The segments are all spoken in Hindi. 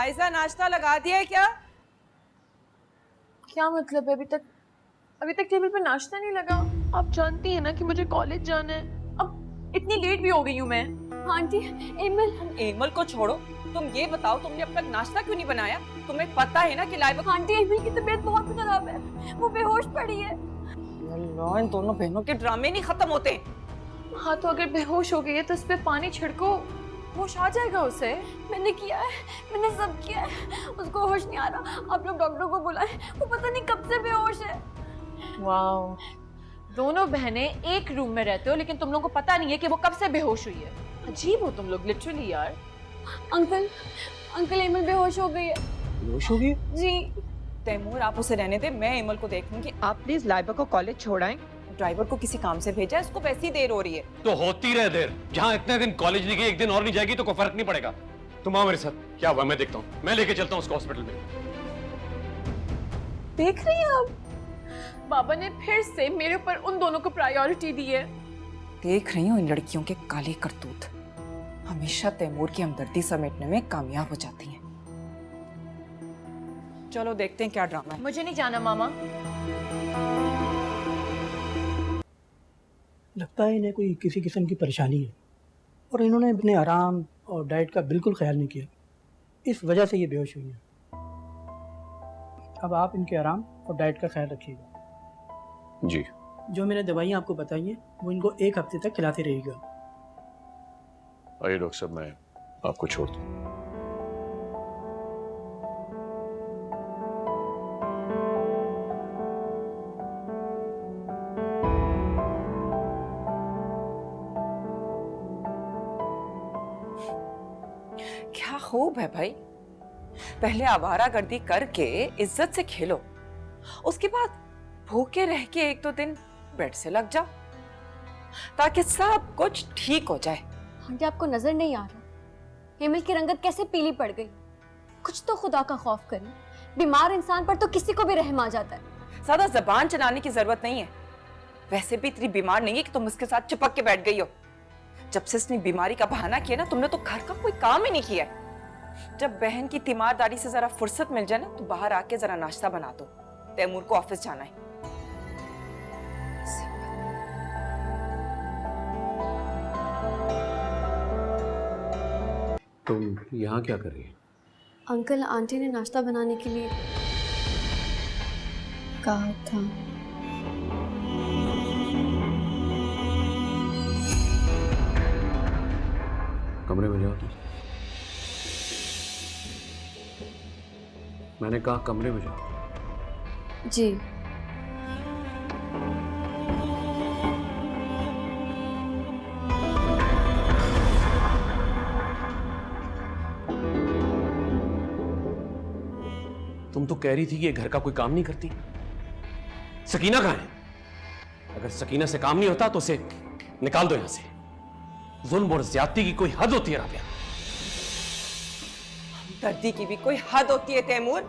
फाइजा नाश्ता लगा दिया है क्या? क्या मतलब है? अभी तक टेबल पे नाश्ता नहीं लगा। आप जानती हैं ना कि मुझे कॉलेज जाना है। अब इतनी लेट भी हो गई हूँ मैं। आंटी, एमल को छोड़ो, तुम ये बताओ तुमने अब तक नाश्ता क्यों नहीं बनाया? तुम्हें पता है ना कि लाइबा आंटी एमिल की तबीयत बहुत खराब है, वो बेहोश पड़ी है। अल्लाह, इन दोनों बहनों के ड्रामे नहीं खत्म होते। हाँ तो अगर बेहोश हो गई है तो उस पर पानी छिड़को, होश आ जाएगा उसे। मैंने किया है, मैंने सब किया है, उसको होश नहीं आ रहा। आप लोग डॉक्टर को बुलाएं, वो पता नहीं कब से बेहोश है। वाओ, दोनों बहनें एक रूम में रहते हो लेकिन तुम लोगों को पता नहीं है कि वो कब से बेहोश हुई है। अजीब हो तुम लोग लिटरली यार। अंकल एमिल बेहोश हो गई है। बेहोश हो गई? जी। तैमूर, आप उसे रहने दे, मैं एमल को देखूंगी। आप प्लीज लाइबा को कॉलेज छोड़ाएं। ड्राइवर को किसी काम से भेजा है, उसको वैसी ही देर हो रही है। तो होती रहे देर, जहाँ इतने दिन कॉलेज नहीं गई, एक दिन और नहीं जाएगी तो कोई फर्क नहीं पड़ेगा। तुम आओ मेरे साथ। क्या हुआ मैं देखता हूँ, मैं लेके चलता हूँ उसको हॉस्पिटल में। देख रही हैं आप, बाबा ने फिर से मेरे ऊपर उन दोनों को प्रायोरिटी दी है। देख रही हूँ इन लड़कियों के काले करतूत, हमेशा तैमूर की हमदर्दी समेटने में कामयाब हो जाती हैं। चलो देखते हैं क्या ड्रामा है। मुझे नहीं जाना मामा। लगता है इन्हें कोई किसी किस्म की परेशानी है और इन्होंने अपने आराम और डाइट का बिल्कुल ख्याल नहीं किया, इस वजह से ये बेहोश हुई हैं। अब आप इनके आराम और डाइट का ख्याल रखिएगा। जी। जो मैंने दवाइयाँ आपको बताई हैं वो इनको 1 हफ्ते तक खिलाते रहिएगा। आइए डॉक्टर साहब, मैं आपको छोड़ दूँ। क्या खूब है भाई, पहले आवारागर्दी करके इज्जत से खेलो, उसके बाद भूखे रह के 1-2 दिन बेड से लग जाओ ताकि सब कुछ ठीक हो जाए। आंटी, आपको नजर नहीं आ रहा एमिल की रंगत कैसे पीली पड़ गई? कुछ तो खुदा का खौफ करें, बीमार इंसान पर तो किसी को भी रहम आ जाता है। ज्यादा जबान चलाने की जरूरत नहीं है, वैसे भी इतनी बीमार नहीं है कि तुम उसके साथ चिपक के बैठ गई हो। जब से इसने बीमारी का बहाना किया ना, तुमने तो घर का कोई काम ही नहीं किया है। जब बहन की तीमारदारी से जरा फुर्सत मिल जाए ना तो बाहर आके जरा नाश्ता बना दो, तैमूर को ऑफिस जाना है। तुम यहाँ क्या कर रही है? अंकल आंटी ने नाश्ता बनाने के लिए कहा था। कमरे में जाओ तुम। मैंने कहा कमरे में जाओ। जी। तुम तो कह रही थी कि ये घर का कोई काम नहीं करती। सकीना कहाँ है? अगर सकीना से काम नहीं होता तो उसे निकाल दो यहां से। जुल्म और ज्यादती की कोई हद होती है राबिया। दर्दी की भी कोई हद होती है तैमूर।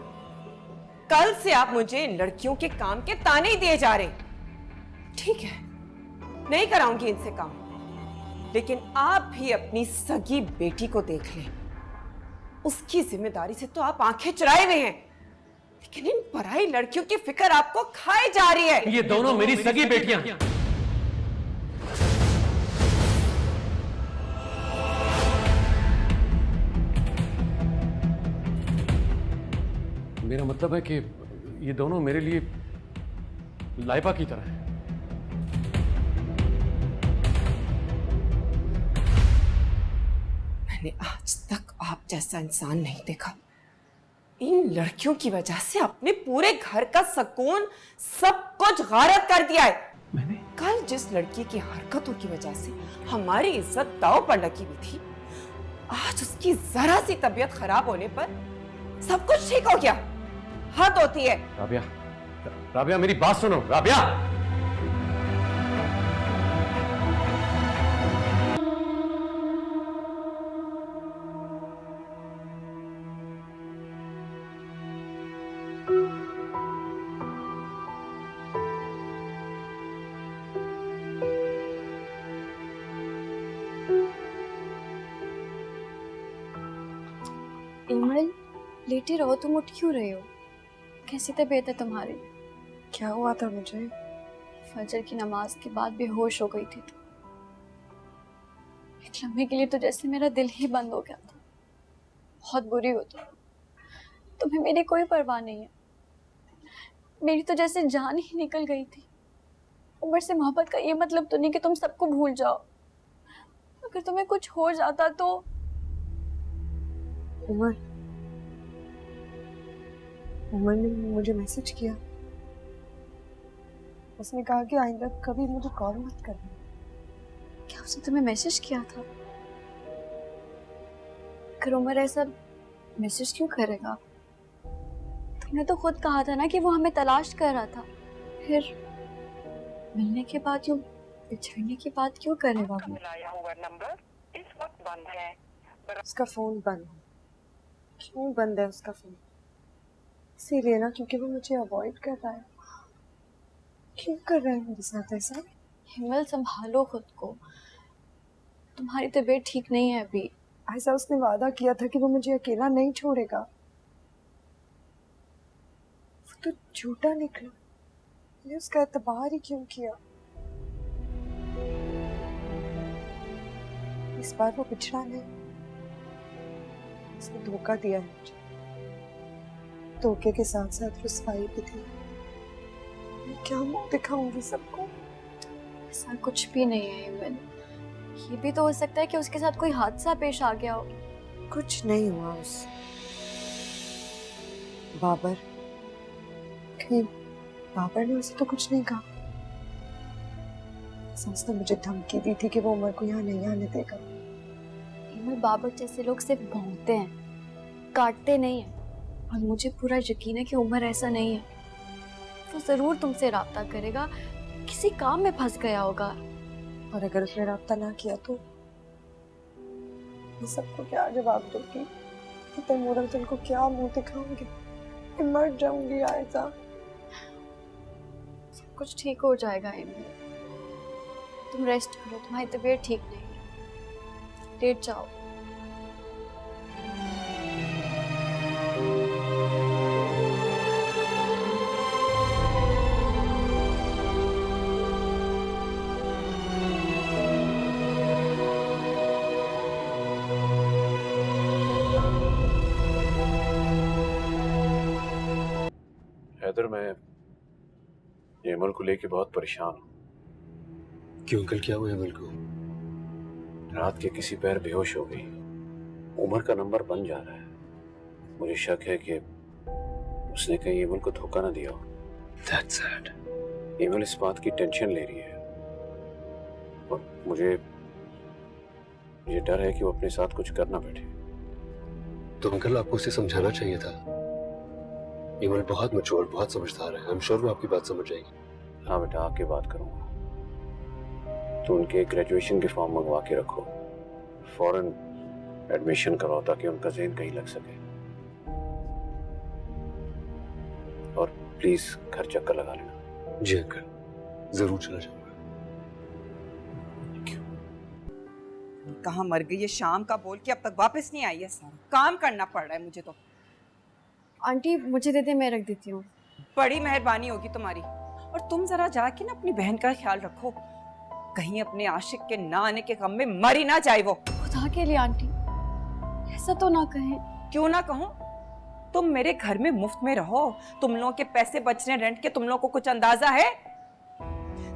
कल से आप मुझे इन लड़कियों के काम के ताने ही दिए जा रहे हैं। ठीक है, नहीं कराऊंगी इनसे काम, लेकिन आप भी अपनी सगी बेटी को देख लें। उसकी जिम्मेदारी से तो आप आंखें चुराए हुए हैं, लेकिन इन पराई लड़कियों की फिक्र आपको खाए जा रही है। ये दोनों मेरी सगी बेटियां। मेरा मतलब है कि ये दोनों मेरे लिए लाइबा की तरह है। मैंने आज तक आप जैसा इंसान नहीं देखा। इन लड़कियों की वजह से अपने पूरे घर का सुकून सब कुछ गारत कर दिया है। मैंने कल जिस लड़की की हरकतों की वजह से हमारी इज्जत दांव पर लगी हुई थी, आज उसकी जरा सी तबीयत खराब होने पर सब कुछ ठीक हो गया। हद होती है। राबिया, राबिया मेरी बात सुनो। राबिया, एमिल, लेटी रहो, तुम उठ क्यों रहे हो? कैसी तबीयत है तुम्हारी? क्या हुआ था मुझे? फजर की नमाज के बाद बेहोश हो गई थी तुम। एक लम्हे के लिए तो जैसे मेरा दिल ही बंद हो गया था। बहुत बुरी हो तुम। तुम्हें मेरी कोई परवाह नहीं है। मेरी तो जैसे जान ही निकल गई थी। उमर से मोहब्बत का ये मतलब तो नहीं कि तुम सबको भूल जाओ। अगर तुम्हें कुछ हो जाता तो। उमर ने मुझे मैसेज किया। उसने कहा कि आइंदा कभी मुझे कॉल मत करना। क्या उसने तुम्हें मैसेज किया था? अगर उमर ऐसा मैसेज क्यों करेगा? तुमने तो खुद कहा था ना कि वो हमें तलाश कर रहा था। फिर मिलने के बाद क्यों, बिछड़ने की बात क्यों करेगा वो? उसका फोन बंद है। क्यों बंद है उसका फोन? इसीलिए ना, क्योंकि वो मुझे अवॉइड कर रहा है। क्यों कर रहा है मेरे साथ ऐसा? हिमल, संभालो खुद को। तुम्हारी तबीयत ठीक नहीं है अभी। ऐसा उसने वादा किया था कि वो मुझे अकेला नहीं छोड़ेगा। वो तो झूठा निकला। मैंने उसका एतबार ही क्यों किया? इस बार वो पिछड़ा नहीं, उसने धोखा दिया है मुझे। धोखे के साथ साथ रुसवाई भी थी। मैं क्या मुंह दिखाऊंगी सबको? ऐसा कुछ भी नहीं है हिमल। ये भी तो हो सकता है कि उसके साथ कोई हादसा पेश आ गया हो। कुछ नहीं हुआ उससे। बाबर, कहीं बाबर ने उसे तो कुछ नहीं कहा। सास ने मुझे धमकी दी थी कि वो उमर को यहाँ नहीं आने देगा। हिमल, बाबर जैसे लोग सिर्फ भौंकते हैं, काटते नहीं हैं। और मुझे पूरा यकीन है कि उमर ऐसा नहीं है। वो जरूर तुमसे राब्ता करेगा, किसी काम में फंस गया होगा। और अगर उसने राब्ता ना किया तो मैं सबको क्या जवाब दूंगी? तैमूर अंकल को क्या मुंह दिखाऊंगी? मैं मर जाऊंगी आयजा। सब कुछ ठीक हो जाएगा हिमल। तुम रेस्ट करो, तुम्हारी तबीयत ठीक नहीं है। लेट जाओ। हैदर, मैं एमल को लेके बहुत परेशान हूँ। क्यों अंकल, क्या हुआ एमल को? रात के किसी पैर बेहोश हो गई। उमर का नंबर बन जा रहा है। मुझे शक है कि उसने कहीं एमल को धोखा ना दिया हो। That's sad. एमल इस बात की टेंशन ले रही है और मुझे डर है कि वो अपने साथ कुछ करना बैठे। तो अंकल, आपको उसे समझाना चाहिए था। एमल बहुत मैच्योर, बहुत समझदार है। आई एम श्योर वो आपकी बात समझ जाएगी। हाँ बेटा, आके बात करूंगा। तो उनके ग्रेजुएशन के फॉर्म मंगवा के रखो। फौरन एडमिशन कराओ ताकि उनका ज़हन कहीं लग सके। और प्लीज घर चक्कर लगा लेना। जी अंकल, जरूर चला जाऊंगा। कहाँ मर गई है? शाम का बोल के अब तक वापस नहीं आई है। सारा काम करना पड़ रहा है मुझे तो। आंटी मुझे दे दे, मैं रख देती हूँ। बड़ी मेहरबानी होगी तुम्हारी। और तुम जरा जाके ना अपनी बहन का ख्याल रखो, कहीं अपने आशिक के ना आने के गम में मर ही ना जाए वो। खुदा के लिए आंटी, ऐसा तो ना कहें। क्यों ना कहूं? तुम मेरे घर में मुफ्त में रहो, तुम लोगों के पैसे बच रहे रेंट के, तुम लोगों को कुछ अंदाजा है?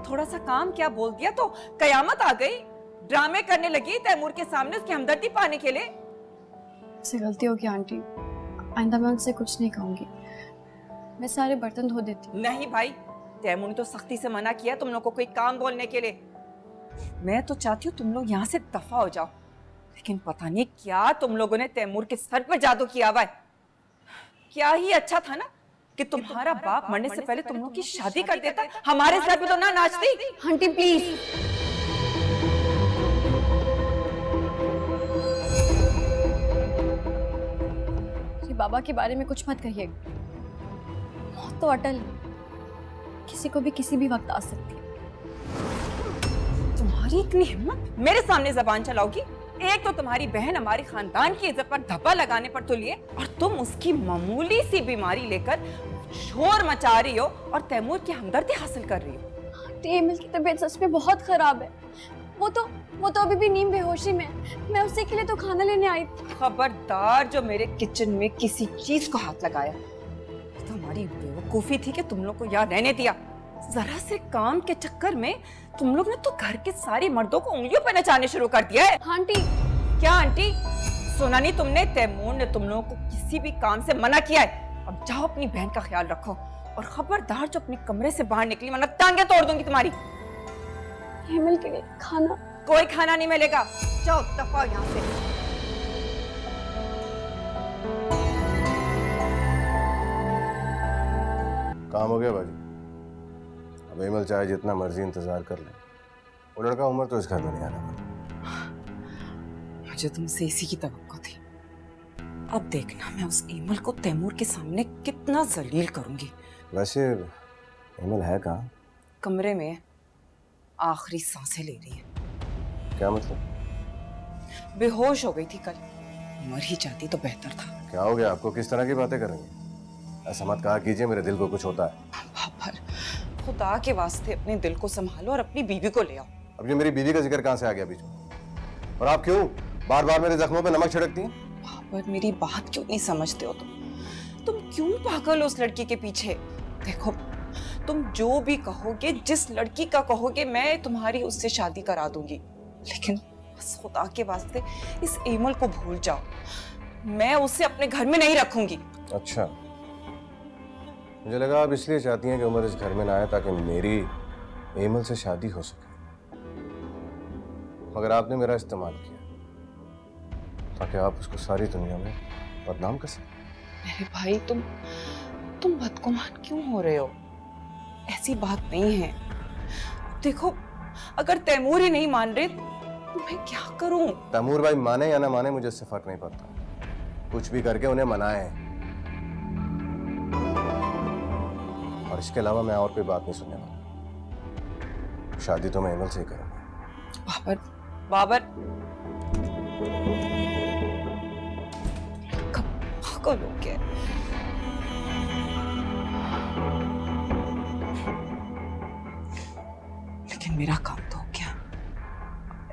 थोड़ा सा काम क्या बोल दिया तो कयामत आ गई। ड्रामे करने लगी तैमूर के सामने उसकी हमदर्दी पाने के लिए। मुझसे गलती होगी आंटी, आइंदा मैं उनसे कुछ नहीं कहूंगी। मैं सारे बर्तन धो देती हूँ। नहीं भाई, तैमूर ने तो सख्ती से मना किया तुम लोग को कोई काम बोलने के लिए। मैं तो चाहती हूँ तुम लोग यहाँ से दफा हो जाओ, लेकिन पता नहीं क्या तुम लोगों ने तैमूर के सर पर जादू किया हुआ है। क्या ही अच्छा था ना कि तुम्हारा बाप मरने से पहले तुम लोग की शादी कर देता, हमारे सर पे तो ना नाचती। आंटी प्लीज, मेरे बाबा के बारे में कुछ मत कहिएगा। मौत तो अटल है, किसी को भी किसी भी वक्त आ सकती है। तुम्हारी इतनी हिम्मत, मेरे सामने जबान चलाओगी? एक तो तुम्हारी बहन हमारी खानदान की इज्जत पर धब्बा लगाने पर तुली है और तुम उसकी मामूली सी बीमारी लेकर शोर मचा रही हो और तैमूर की हमदर्दी हासिल कर रही हो। आंटी एमिल की तबीयत सच में बहुत खराब है। वो तो अभी भी नींद बेहोशी में है। मैं उसी के लिए तो खाना लेने आई थी। खबरदार जो मेरे किचन में किसी चीज को हाथ लगाया। तो हमारी बेवकूफी थी कि तुम लोग को यहाँ रहने दिया। जरा से काम के चक्कर में तुम लोग ने तो घर के सारे मर्दों को उंगलियों पर नचाने शुरू कर दिया है। आंटी क्या आंटी? सुना नहीं तुमने? तैमूर ने तुम लोगों को किसी भी काम से मना किया है। अब जाओ अपनी बहन का ख्याल रखो और खबरदार जो अपने कमरे से बाहर निकली वरना टांगे तोड़ दूंगी तुम्हारी। एमिल के लिए खाना। कोई खाना नहीं मिलेगा, जाओ दफा यहाँ से। काम हो गया बाजी। अब एमल चाहे जितना मर्जी इंतजार कर ले, वो लड़का उमर तो इस घर में नहीं आने वाला। मुझे तुमसे इसी की तवक्को थी। अब देखना मैं उस एमल को तैमूर के सामने कितना जलील करूंगी। वैसे एमल है कहाँ? कमरे में आखिरी सांसें ले रही है। क्या मतलब? बेहोश हो गई थी कल, मर ही जाती तो बेहतर था। क्या हो गया आपको? किस तरह की बातें करेंगे? ऐसा मत कहा कीजिए, मेरे दिल को कुछ होता है। बाबर, खुदा के वास्ते अपने दिल को संभालो और अपनी बीवी को ले आओ। अब ये मेरी बीवी का जिक्र कहाँ से आ गया बीच में? और आप क्यों बार बार मेरे जख्मों पे नमक छिड़कती हैं? बाबर, मेरी बात क्यों नहीं समझते हो तुम क्यों पागल हो उस लड़की के पीछे? देखो, तुम जो भी कहोगे, जिस लड़की का कहोगे, मैं तुम्हारी उससे शादी करा दूंगी। लेकिन बस खुदा के वास्ते इस एमल को भूल जाओ। मैं उसे अपने घर में नहीं रखूंगी। अच्छा, मुझे लगा आप इसलिए चाहती हैं कि उमर इस घर में ना आए ताकि मेरी एमल से शादी हो सके। मगर आपने मेरा इस्तेमाल किया ताकि आप उसको सारी दुनिया में बदनाम कर सकें। अरे भाई, तुम बदगुमान क्यों हो रहे हो? ऐसी बात नहीं है। देखो, अगर तैमूर ही नहीं मान रहे तो मैं क्या करूं? तैमूर भाई माने या ना माने मुझे इससे फर्क नहीं पड़ता। कुछ भी करके उन्हें मनाए। और इसके अलावा मैं और कोई बात नहीं सुनने वाला। शादी तो मैं एमल से ही करूंगा। बाबर, कब पागल हो गया? लेकिन मेरा काम तो हो गया।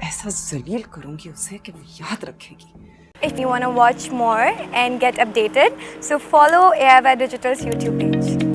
ऐसा जलील करूंगी उसे कि वो याद रखेगी। If you want to watch more and get updated, so follow AIY Digital's YouTube page.